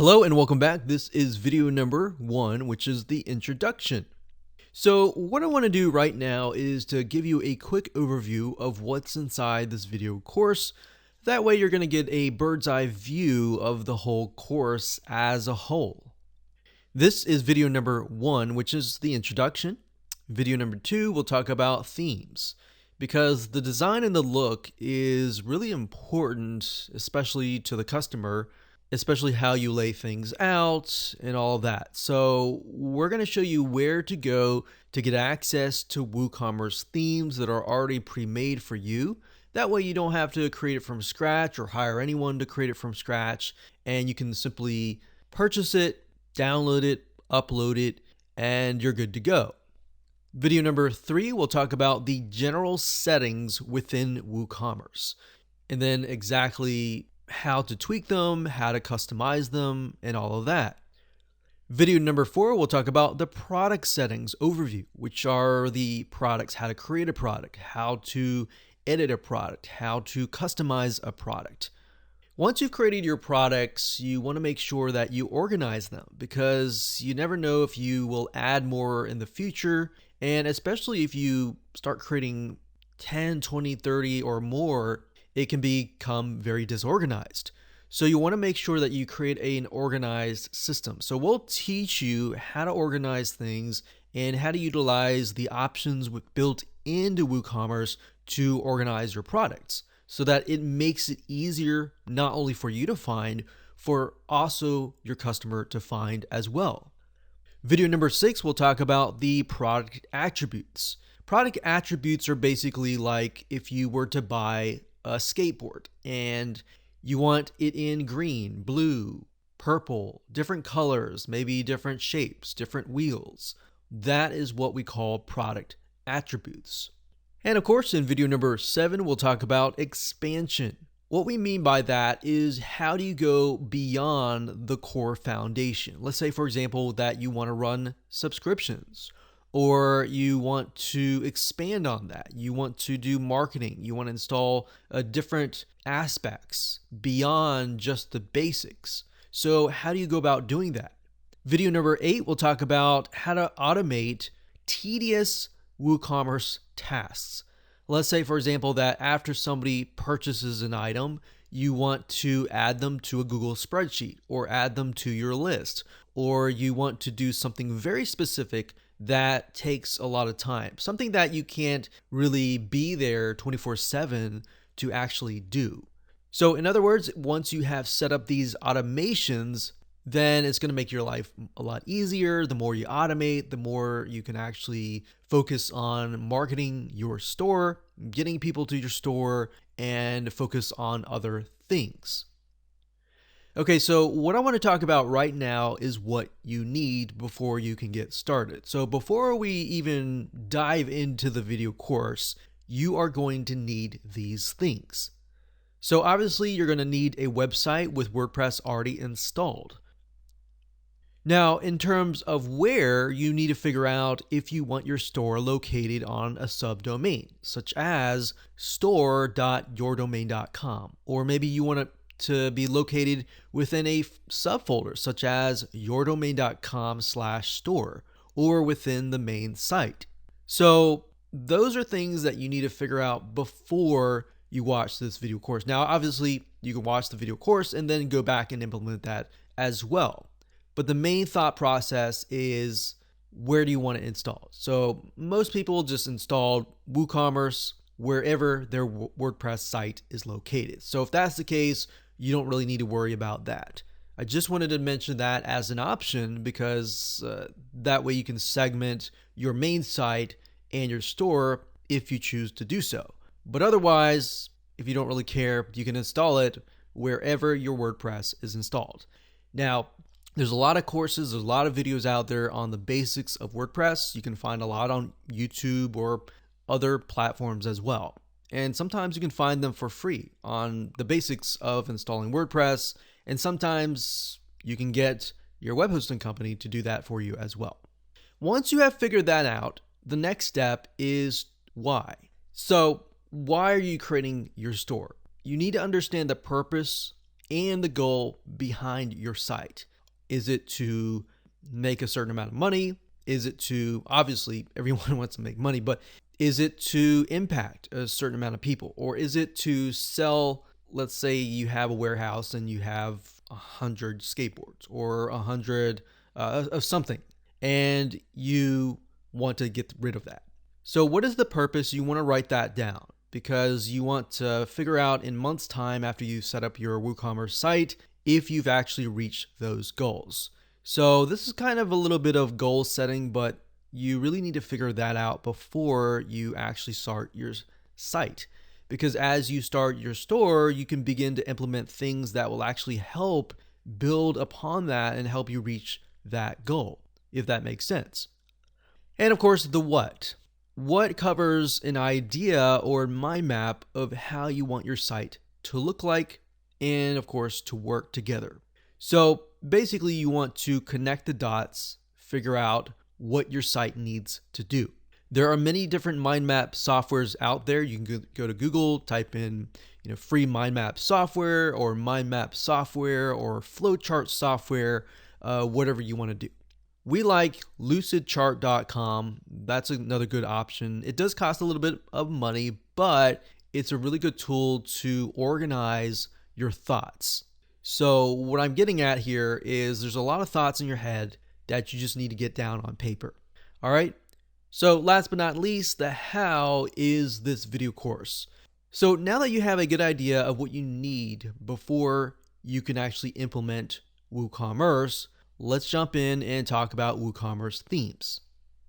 Hello and welcome back. This is video number 1, which is the introduction. So what I want to do right now is to give you a quick overview of what's inside this video course. That way you're going to get a bird's eye view of the whole course as a whole. This is video number 1, which is the introduction. Video number 2, we'll talk about themes, because the design and the look is really important, especially to the customer, especially how you lay things out and all of that. So we're going to show you where to go to get access to Woocommerce themes that are already pre-made for you. That way you don't have to create it from scratch or hire anyone to create it from scratch, and you can simply purchase it, download it, upload it, and you're good to go. Video number 3, we'll talk about the general settings within Woocommerce, and then exactly how to tweak them, how to customize them, and all of that. Video number 4, we'll talk about the product settings overview, which are the products, how to create a product, how to edit a product, how to customize a product. Once you've created your products, you want to make sure that you organize them, because you never know if you will add more in the future, and especially if you start creating 10, 20, 30 or more, it can become very disorganized. So you want to make sure that you create an organized system. So we'll teach you how to organize things and how to utilize the options built into WooCommerce to organize your products, so that it makes it easier not only for you to find, for also your customer to find as well. Video number 6, we'll talk about the product attributes. Product attributes are basically like if you were to buy a skateboard and you want it in green, blue, purple, different colors, maybe different shapes, different wheels. That is what we call product attributes. And of course, in video number 7, we'll talk about expansion. What we mean by that is, how do you go beyond the core foundation? Let's say, for example, that you want to run subscriptions, or you want to expand on that. You want to do marketing. You want to install different aspects beyond just the basics. So how do you go about doing that? Video number 8, we'll talk about how to automate tedious WooCommerce tasks. Let's say, for example, that after somebody purchases an item, you want to add them to a Google spreadsheet or add them to your list, or you want to do something very specific that takes a lot of time, something that you can't really be there 24/7 to actually do. So in other words, once you have set up these automations, then it's going to make your life a lot easier. The more you automate, the more you can actually focus on marketing your store, getting people to your store, and focus on other things. Okay, so what I want to talk about right now is what you need before you can get started. So before we even dive into the video course, you are going to need these things. So obviously you're going to need a website with WordPress already installed. Now, in terms of where, you need to figure out if you want your store located on a subdomain, such as store.yourdomain.com, or maybe you want it to be located within a subfolder, such as yourdomain.com/store, or within the main site. So those are things that you need to figure out before you watch this video course. Now, obviously, you can watch the video course and then go back and implement that as well. But the main thought process is, where do you want to install? So most people just install WooCommerce wherever their WordPress site is located. So if that's the case, you don't really need to worry about that. I just wanted to mention that as an option, because that way you can segment your main site and your store if you choose to do so. But otherwise, if you don't really care, you can install it wherever your WordPress is installed. Now, there's a lot of courses, there's a lot of videos out there on the basics of WordPress. You can find a lot on YouTube or other platforms as well. And sometimes you can find them for free on the basics of installing WordPress. And sometimes you can get your web hosting company to do that for you as well. Once you have figured that out, the next step is why. So why are you creating your store? You need to understand the purpose and the goal behind your site. Is it to make a certain amount of money? Is it to, obviously, everyone wants to make money, but is it to impact a certain amount of people? Or is it to sell, let's say you have a warehouse and you have 100 skateboards or 100 of something, and you want to get rid of that. So what is the purpose? You want to write that down because you want to figure out in months' time after you set up your WooCommerce site if you've actually reached those goals. So this is kind of a little bit of goal setting, but you really need to figure that out before you actually start your site. Because as you start your store, you can begin to implement things that will actually help build upon that and help you reach that goal, if that makes sense. And of course, the what. What covers an idea or mind map of how you want your site to look like and, of course, to work together. So basically, you want to connect the dots, figure out what your site needs to do. There are many different mind map softwares out there. You can go to Google, type in free mind map software or mind map software or flowchart software, whatever you want to do. We like lucidchart.com. That's another good option. It does cost a little bit of money, but it's a really good tool to organize your thoughts. So what I'm getting at here is there's a lot of thoughts in your head that you just need to get down on paper. All right. So last but not least, the how is this video course. So now that you have a good idea of what you need before you can actually implement WooCommerce, let's jump in and talk about WooCommerce themes.